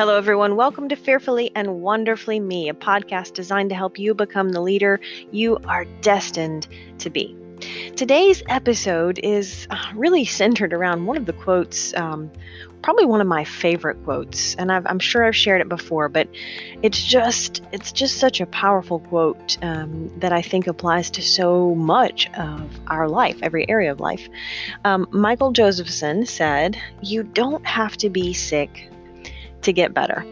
Hello, everyone. Welcome to Fearfully and Wonderfully Me, a podcast designed to help you become the leader you are destined to be. Today's episode is really centered around one of the quotes, probably one of my favorite quotes, and I'm sure I've shared it before, but it's just such a powerful quote that I think applies to so much of our life, every area of life. Michael Josephson said, "You don't have to be sick to get better."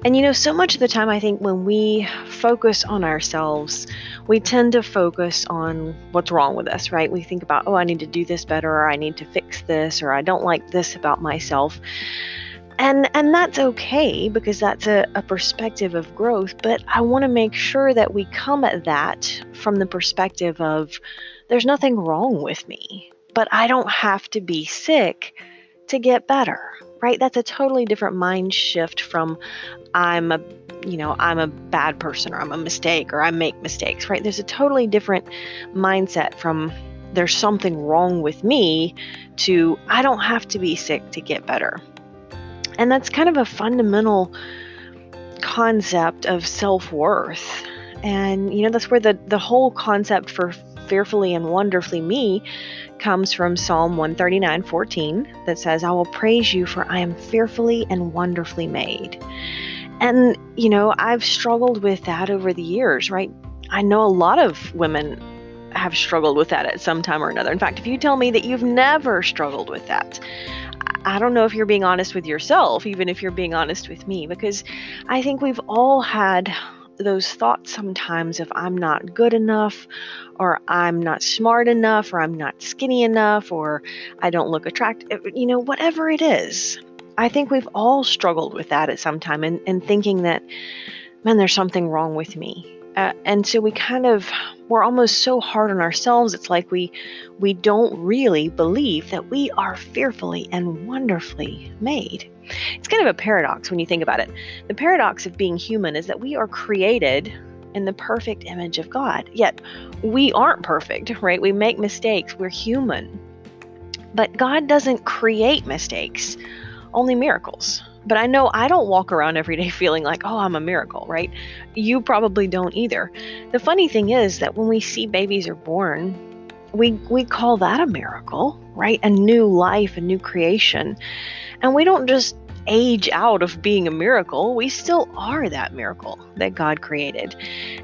And so much of the time, I think when we focus on ourselves, we tend to focus on what's wrong with us, right? We think about, I need to do this better, or I need to fix this, or I don't like this about myself. And that's okay, because that's a perspective of growth. But I want to make sure that we come at that from the perspective of, there's nothing wrong with me, but I don't have to be sick to get better. Right? That's a totally different mind shift from I'm a bad person, or I'm a mistake, or I make mistakes, right? There's a totally different mindset from there's something wrong with me to I don't have to be sick to get better. And that's kind of a fundamental concept of self-worth. And, that's where the whole concept for Fearfully and Wonderfully Me comes from Psalm 139:14 that says, "I will praise you, for I am fearfully and wonderfully made." And, I've struggled with that over the years, right? I know a lot of women have struggled with that at some time or another. In fact, if you tell me that you've never struggled with that, I don't know if you're being honest with yourself, even if you're being honest with me, because I think we've all had those thoughts sometimes of I'm not good enough, or I'm not smart enough, or I'm not skinny enough, or I don't look attractive, whatever it is. I think we've all struggled with that at some time, and thinking that, man, there's something wrong with me. And so we're almost so hard on ourselves. It's like we don't really believe that we are fearfully and wonderfully made. It's kind of a paradox when you think about it. The paradox of being human is that we are created in the perfect image of God, yet we aren't perfect, right? We make mistakes. We're human. But God doesn't create mistakes, only miracles. But I know I don't walk around every day feeling like, I'm a miracle, right? You probably don't either. The funny thing is that when we see babies are born, we call that a miracle, right? A new life, a new creation. And we don't just age out of being a miracle. We still are that miracle that God created.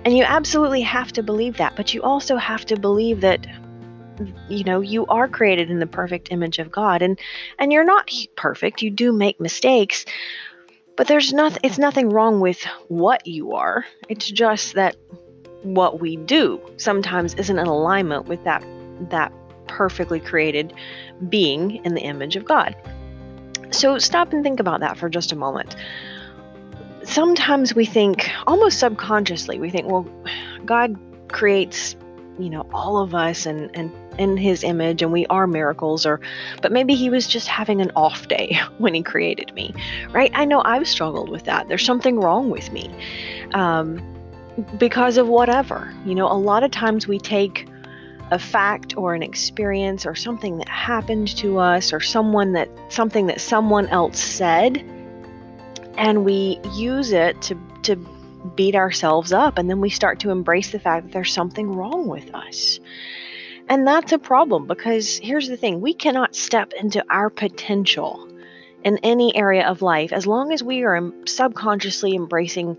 And you absolutely have to believe that. But you also have to believe that you are created in the perfect image of God, and you're not perfect. You do make mistakes, but it's nothing wrong with what you are. It's just that what we do sometimes isn't in alignment with that perfectly created being in the image of God. So stop and think about that for just a moment. Sometimes we think, almost subconsciously, well, God creates all of us and in his image, and we are miracles, but maybe he was just having an off day when he created me, right? I know I've struggled with that. There's something wrong with me because of whatever. A lot of times we take a fact or an experience or something that happened to us, or something that someone else said, and we use it to beat ourselves up, and then we start to embrace the fact that there's something wrong with us. And that's a problem, because here's the thing: we cannot step into our potential in any area of life as long as we are subconsciously embracing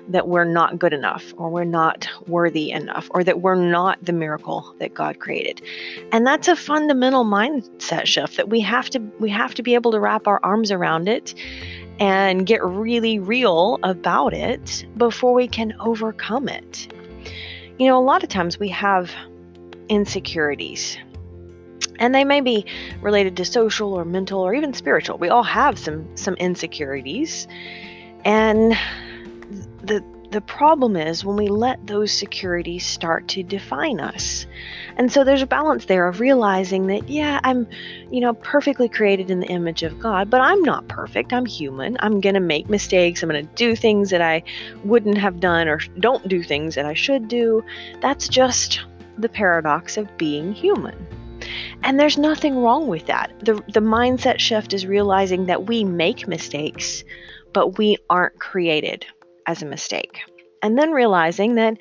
that we're not good enough, or we're not worthy enough, or that we're not the miracle that God created. And that's a fundamental mindset shift that we have to be able to wrap our arms around it and get really real about it before we can overcome it. A lot of times we have insecurities, and they may be related to social or mental or even spiritual. We all have some insecurities, and the problem is when we let those securities start to define us. And so there's a balance there of realizing that, I'm, perfectly created in the image of God, but I'm not perfect. I'm human. I'm going to make mistakes. I'm going to do things that I wouldn't have done, or don't do things that I should do. That's just the paradox of being human. And there's nothing wrong with that. The mindset shift is realizing that we make mistakes, but we aren't created as a mistake. And then realizing that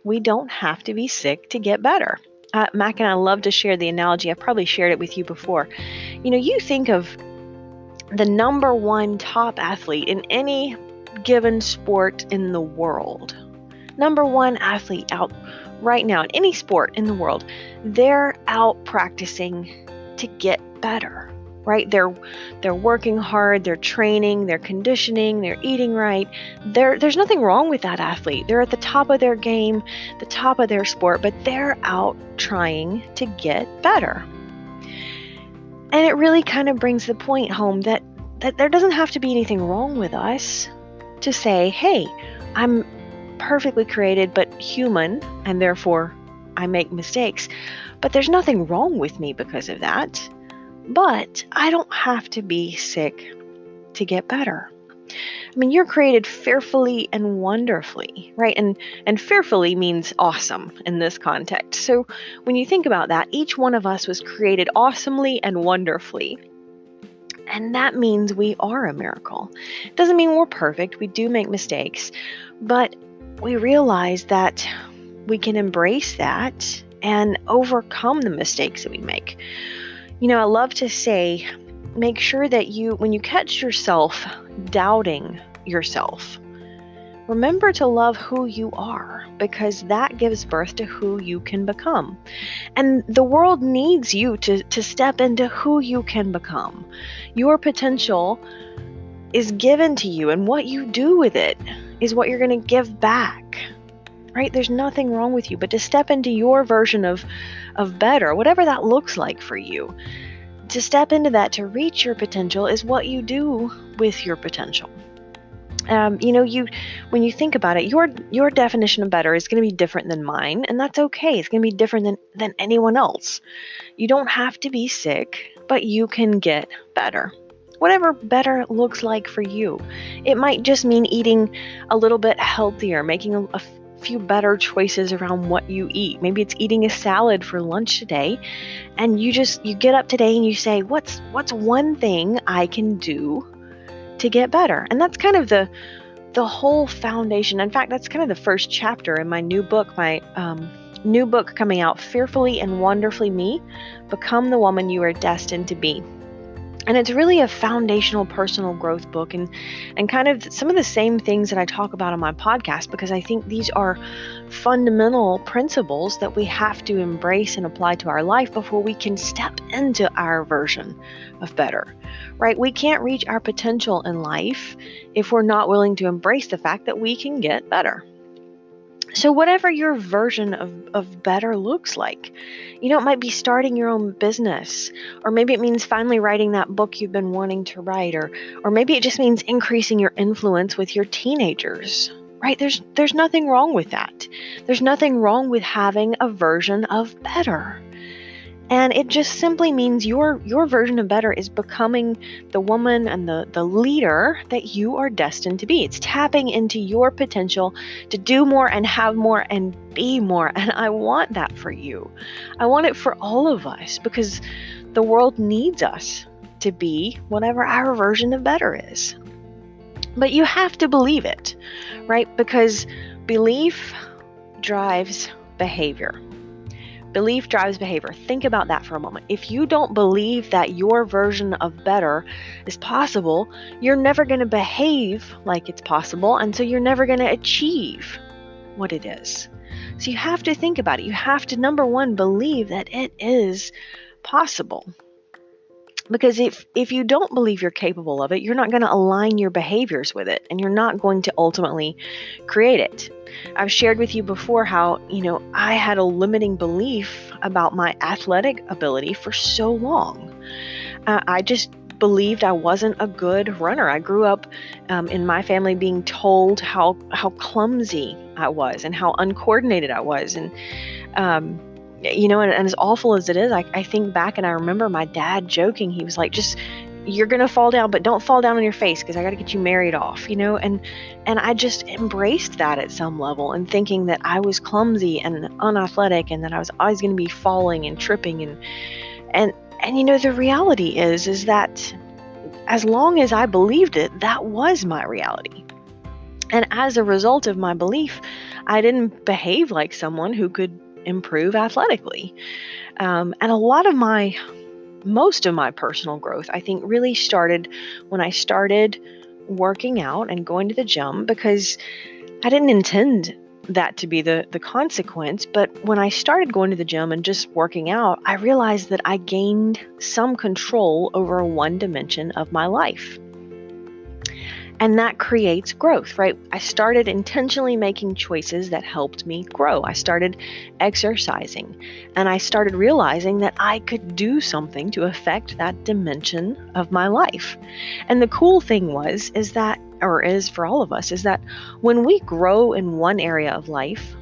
we don't have to be sick to get better. Mac and I love to share the analogy. I've probably shared it with you before. You think of the number one top athlete in any given sport in the world. Number one athlete out right now in any sport in the world. They're out practicing to get better, right? They're working hard, they're training, they're conditioning, they're eating right. There's nothing wrong with that athlete. They're at the top of their game, the top of their sport, but they're out trying to get better. And it really kind of brings the point home that there doesn't have to be anything wrong with us to say, hey, I'm perfectly created but human, and therefore I make mistakes. But there's nothing wrong with me because of that. But I don't have to be sick to get better. I mean, you're created fearfully and wonderfully, right? And fearfully means awesome in this context. So when you think about that, each one of us was created awesomely and wonderfully. And that means we are a miracle. It doesn't mean we're perfect. We do make mistakes. But we realize that we can embrace that and overcome the mistakes that we make. I love to say, make sure that when you catch yourself doubting yourself, remember to love who you are, because that gives birth to who you can become. And the world needs you to step into who you can become. Your potential is given to you, and what you do with it is what you're going to give back, right? There's nothing wrong with you, but to step into your version of better, whatever that looks like for you, to step into that, to reach your potential, is what you do with your potential. When you think about it, your definition of better is going to be different than mine, and that's okay. It's going to be different than anyone else. You don't have to be sick, but you can get better. Whatever better looks like for you. It might just mean eating a little bit healthier, making a few better choices around what you eat. Maybe it's eating a salad for lunch today, and you get up today and you say, what's one thing I can do to get better? And that's kind of the whole foundation. In fact, that's kind of the first chapter in my new book, new book coming out, Fearfully and Wonderfully Me, Become the Woman You Are Destined to Be. And it's really a foundational personal growth book, and kind of some of the same things that I talk about on my podcast, because I think these are fundamental principles that we have to embrace and apply to our life before we can step into our version of better, right? We can't reach our potential in life if we're not willing to embrace the fact that we can get better. So whatever your version of better looks like, it might be starting your own business, or maybe it means finally writing that book you've been wanting to write, or maybe it just means increasing your influence with your teenagers, right? There's nothing wrong with that. There's nothing wrong with having a version of better. And it just simply means your version of better is becoming the woman and the leader that you are destined to be. It's tapping into your potential to do more and have more and be more. And I want that for you. I want it for all of us, because the world needs us to be whatever our version of better is. But you have to believe it, right? Because belief drives behavior. Belief drives behavior. Think about that for a moment. If you don't believe that your version of better is possible, you're never going to behave like it's possible, and so you're never going to achieve what it is. So you have to think about it. You have to, number one, believe that it is possible. Because if you don't believe you're capable of it, you're not going to align your behaviors with it, and you're not going to ultimately create it. I've shared with you before how, I had a limiting belief about my athletic ability for so long. I just believed I wasn't a good runner. I grew up in my family being told how clumsy I was and how uncoordinated I was. And and as awful as it is, I think back and I remember my dad joking. He was like, you're going to fall down, but don't fall down on your face, because I got to get you married off, and I just embraced that at some level, and thinking that I was clumsy and unathletic, and that I was always going to be falling and tripping. And the reality is that as long as I believed it, that was my reality. And as a result of my belief, I didn't behave like someone who could improve athletically. And most of my personal growth, I think, really started when I started working out and going to the gym, because I didn't intend that to be the consequence. But when I started going to the gym and just working out, I realized that I gained some control over one dimension of my life. And that creates growth, right? I started intentionally making choices that helped me grow. I started exercising, and I started realizing that I could do something to affect that dimension of my life. And the cool thing is for all of us, is that when we grow in one area of life,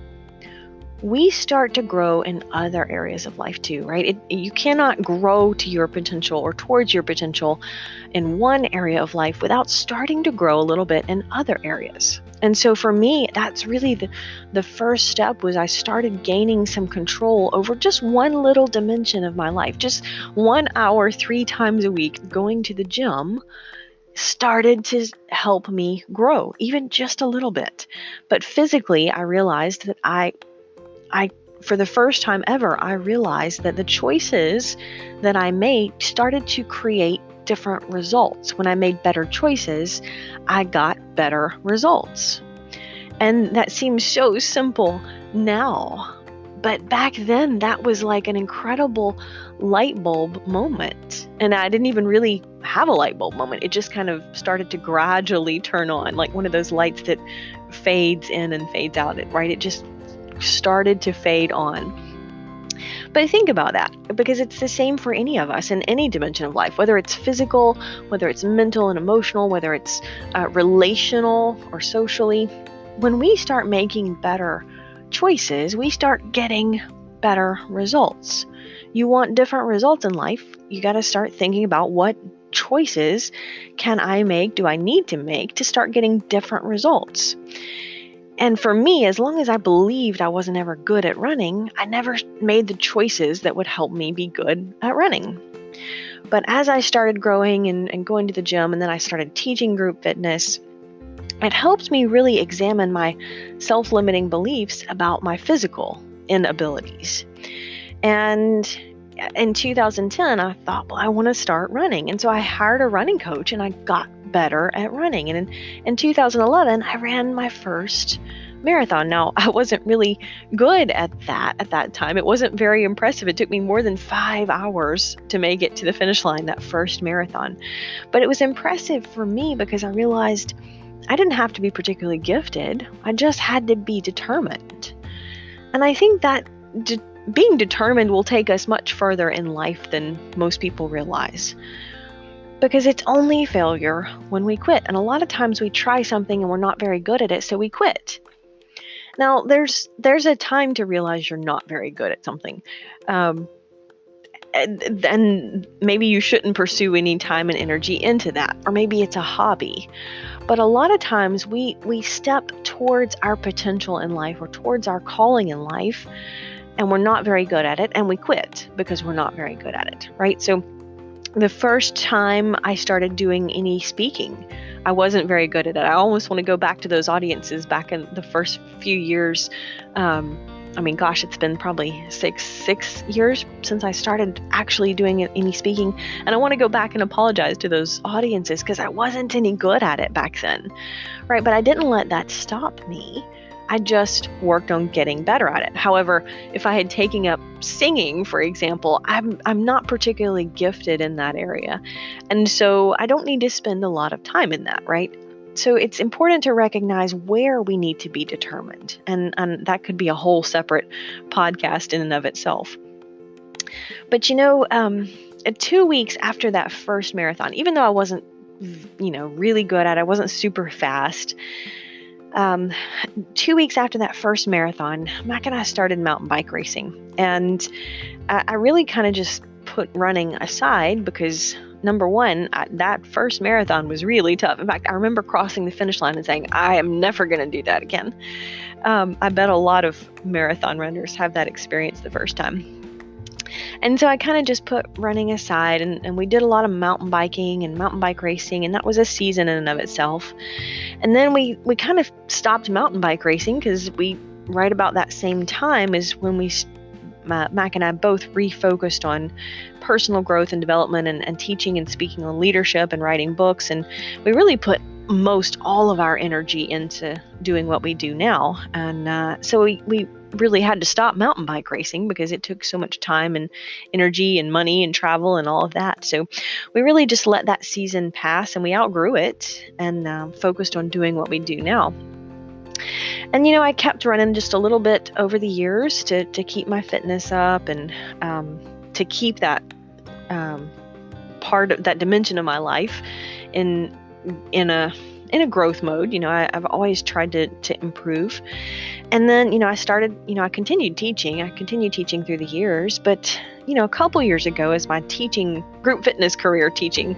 we start to grow in other areas of life too, right? You cannot grow to your potential or towards your potential in one area of life without starting to grow a little bit in other areas. And so for me, that's really the first step. Was I started gaining some control over just one little dimension of my life. Just 1 hour, 3 times a week going to the gym started to help me grow, even just a little bit. But physically, I realized that for the first time ever, I realized that the choices that I made started to create different results. When I made better choices, I got better results. And that seems so simple now, but back then that was like an incredible light bulb moment. And I didn't even really have a light bulb moment. It just kind of started to gradually turn on, like one of those lights that fades in and fades out, right? It just started to fade on. But think about that, because it's the same for any of us in any dimension of life, whether it's physical, whether it's mental and emotional, whether it's relational or socially. When we start making better choices, we start getting better results. You want different results in life, you got to start thinking about what choices can I make, do I need to make to start getting different results. And for me, as long as I believed I wasn't ever good at running, I never made the choices that would help me be good at running. But as I started growing and going to the gym, and then I started teaching group fitness, it helped me really examine my self-limiting beliefs about my physical inabilities. And in 2010, I thought, well, I want to start running. And so I hired a running coach, and I got better at running. And in 2011, I ran my first marathon. Now, I wasn't really good at that time. It wasn't very impressive. It took me more than 5 hours to make it to the finish line, that first marathon. But it was impressive for me because I realized I didn't have to be particularly gifted. I just had to be determined. And I think that being determined will take us much further in life than most people realize. Because it's only failure when we quit. And a lot of times we try something and we're not very good at it, so we quit. Now, there's a time to realize you're not very good at something. And maybe you shouldn't pursue any time and energy into that. Or maybe it's a hobby. But a lot of times we step towards our potential in life or towards our calling in life, and we're not very good at it, and we quit because we're not very good at it, right? So the first time I started doing any speaking, I wasn't very good at it. I almost want to go back to those audiences back in the first few years. It's been probably six years since I started actually doing any speaking. And I want to go back and apologize to those audiences because I wasn't any good at it back then, right? But I didn't let that stop me. I just worked on getting better at it. However, if I had taken up singing, for example, I'm not particularly gifted in that area. And so I don't need to spend a lot of time in that, right? So it's important to recognize where we need to be determined. And that could be a whole separate podcast in and of itself. But 2 weeks after that first marathon, even though I wasn't, really good at it, I wasn't super fast, 2 weeks after that first marathon, Mac and I started mountain bike racing. And I really kind of just put running aside because, number one, that first marathon was really tough. In fact, I remember crossing the finish line and saying, I am never going to do that again. I bet a lot of marathon runners have that experience the first time. And so I kind of just put running aside, and we did a lot of mountain biking and mountain bike racing, and that was a season in and of itself. And then we kind of stopped mountain bike racing because right about that same time is when Mac and I both refocused on personal growth and development and teaching and speaking on leadership and writing books. And we really put most all of our energy into doing what we do now. And so we really had to stop mountain bike racing because it took so much time and energy and money and travel and all of that. So we really just let that season pass, and we outgrew it and focused on doing what we do now. And, I kept running just a little bit over the years to keep my fitness up and to keep that part of that dimension of my life in a growth mode. I've always tried to improve. And then, I continued teaching through the years. But, a couple years ago, as my group fitness career teaching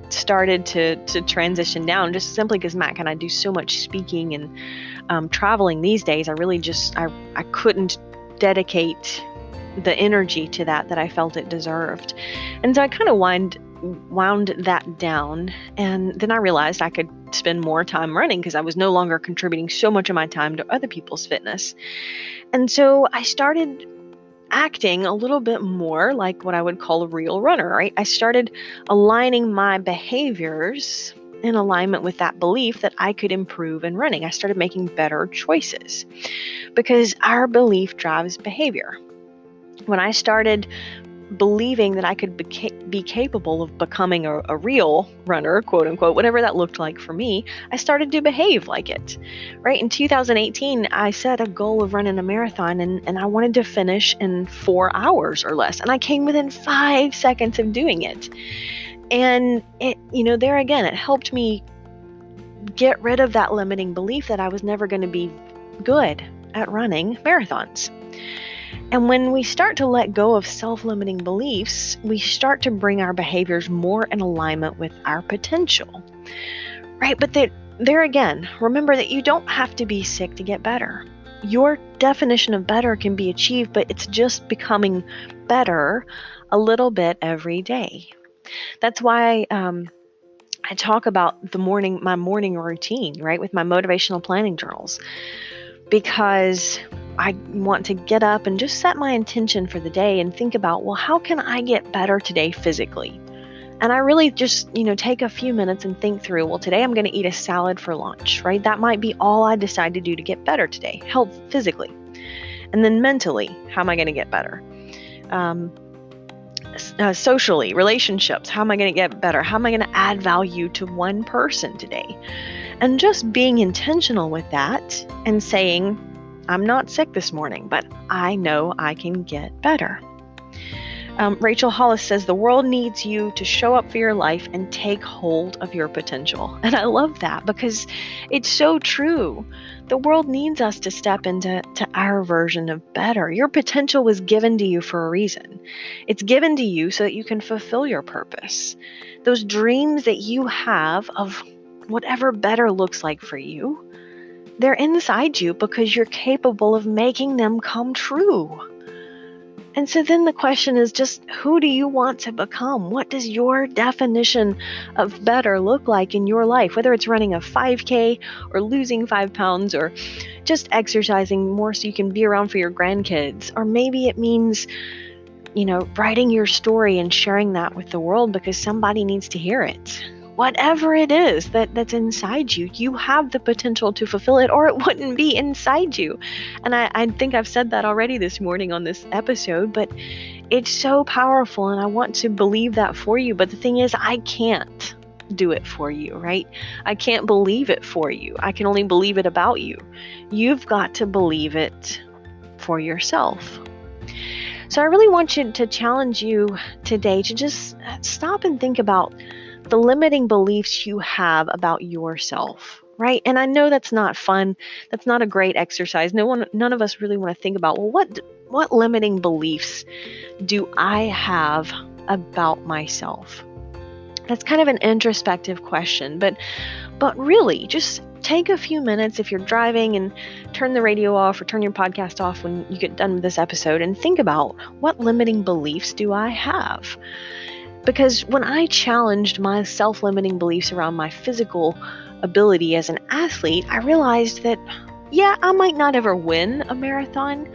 started to transition down, just simply because Mac and I do so much speaking and traveling these days, I really I couldn't dedicate the energy to that I felt it deserved. And so I kind of wound that down. And then I realized I could spend more time running because I was no longer contributing so much of my time to other people's fitness. And so I started acting a little bit more like what I would call a real runner, right? I started aligning my behaviors in alignment with that belief that I could improve in running. I started making better choices because our belief drives behavior. When I started believing that I could be capable of becoming a real runner, quote unquote, whatever that looked like for me, I started to behave like it, right? In 2018, I set a goal of running a marathon and I wanted to finish in 4 hours or less. And I came within 5 seconds of doing it. And it, there again, it helped me get rid of that limiting belief that I was never going to be good at running marathons. And when we start to let go of self-limiting beliefs, we start to bring our behaviors more in alignment with our potential, right? But there again, remember that you don't have to be sick to get better. Your definition of better can be achieved, but it's just becoming better a little bit every day. That's why I talk about my morning routine, right, with my motivational planning journals, because I want to get up and just set my intention for the day and think about, well, how can I get better today physically? And I really just, take a few minutes and think through, well, today I'm going to eat a salad for lunch, right? That might be all I decide to do to get better today, health physically. And then mentally, how am I going to get better? Socially, relationships, how am I going to get better? How am I going to add value to one person today? And just being intentional with that and saying, I'm not sick this morning, but I know I can get better. Rachel Hollis says, the world needs you to show up for your life and take hold of your potential. And I love that because it's so true. The world needs us to step into our version of better. Your potential was given to you for a reason. It's given to you so that you can fulfill your purpose. Those dreams that you have of whatever better looks like for you, they're inside you because you're capable of making them come true. And so then the question is just, who do you want to become? What does your definition of better look like in your life? Whether it's running a 5K or losing 5 pounds or just exercising more so you can be around for your grandkids. Or maybe it means, writing your story and sharing that with the world because somebody needs to hear it. Whatever it is that's inside you, you have the potential to fulfill it, or it wouldn't be inside you. And I think I've said that already this morning on this episode, but it's so powerful, and I want to believe that for you. But the thing is, I can't do it for you, right? I can't believe it for you. I can only believe it about you. You've got to believe it for yourself. So I really want to challenge you today to just stop and think about the limiting beliefs you have about yourself, right? And I know that's not fun. That's not a great exercise. None of us really want to think about, well, what limiting beliefs do I have about myself? That's kind of an introspective question, but really just take a few minutes if you're driving and turn the radio off or turn your podcast off when you get done with this episode and think about, what limiting beliefs do I have? Because when I challenged my self-limiting beliefs around my physical ability as an athlete, I realized that, yeah, I might not ever win a marathon,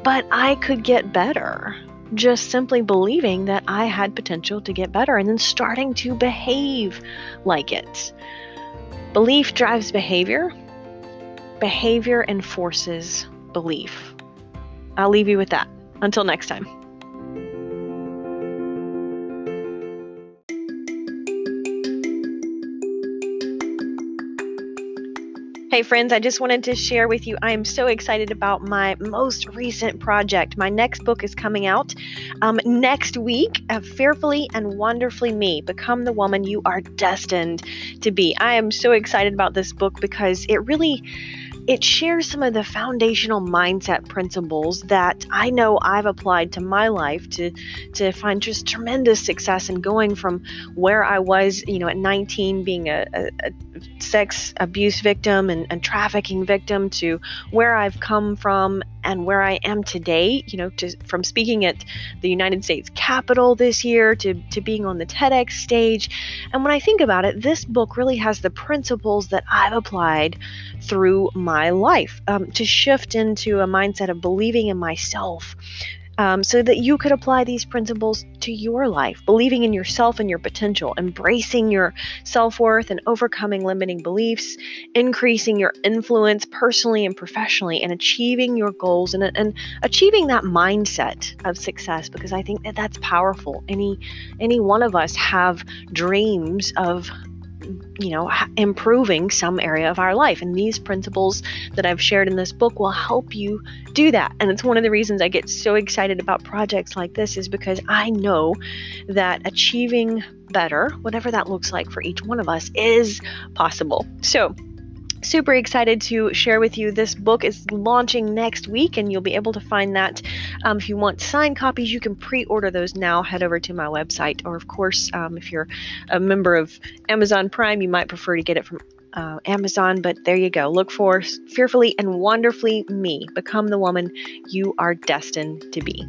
but I could get better. Just simply believing that I had potential to get better and then starting to behave like it. Belief drives behavior. Behavior enforces belief. I'll leave you with that. Until next time. Hey friends, I just wanted to share with you, I am so excited about my most recent project. My next book is coming out next week, Fearfully and Wonderfully Me, Become the Woman You Are Destined to Be. I am so excited about this book because it shares some of the foundational mindset principles that I know I've applied to my life to find just tremendous success in going from where I was, at 19, being a sex abuse victim and trafficking victim, to where I've come from and where I am today, from speaking at the United States Capitol this year to being on the TEDx stage. And when I think about it, this book really has the principles that I've applied through my life to shift into a mindset of believing in myself, so that you could apply these principles to your life, believing in yourself and your potential, embracing your self-worth and overcoming limiting beliefs, increasing your influence personally and professionally, and achieving your goals and achieving that mindset of success, because I think that that's powerful. Any one of us have dreams of improving some area of our life. And these principles that I've shared in this book will help you do that. And it's one of the reasons I get so excited about projects like this, is because I know that achieving better, whatever that looks like for each one of us, is possible. So super excited to share with you. This book is launching next week, and you'll be able to find that. If you want signed copies, you can pre-order those now. Head over to my website, or of course, if you're a member of Amazon Prime, you might prefer to get it from Amazon, but there you go. Look for Fearfully and Wonderfully Me, Become the Woman You Are Destined to Be.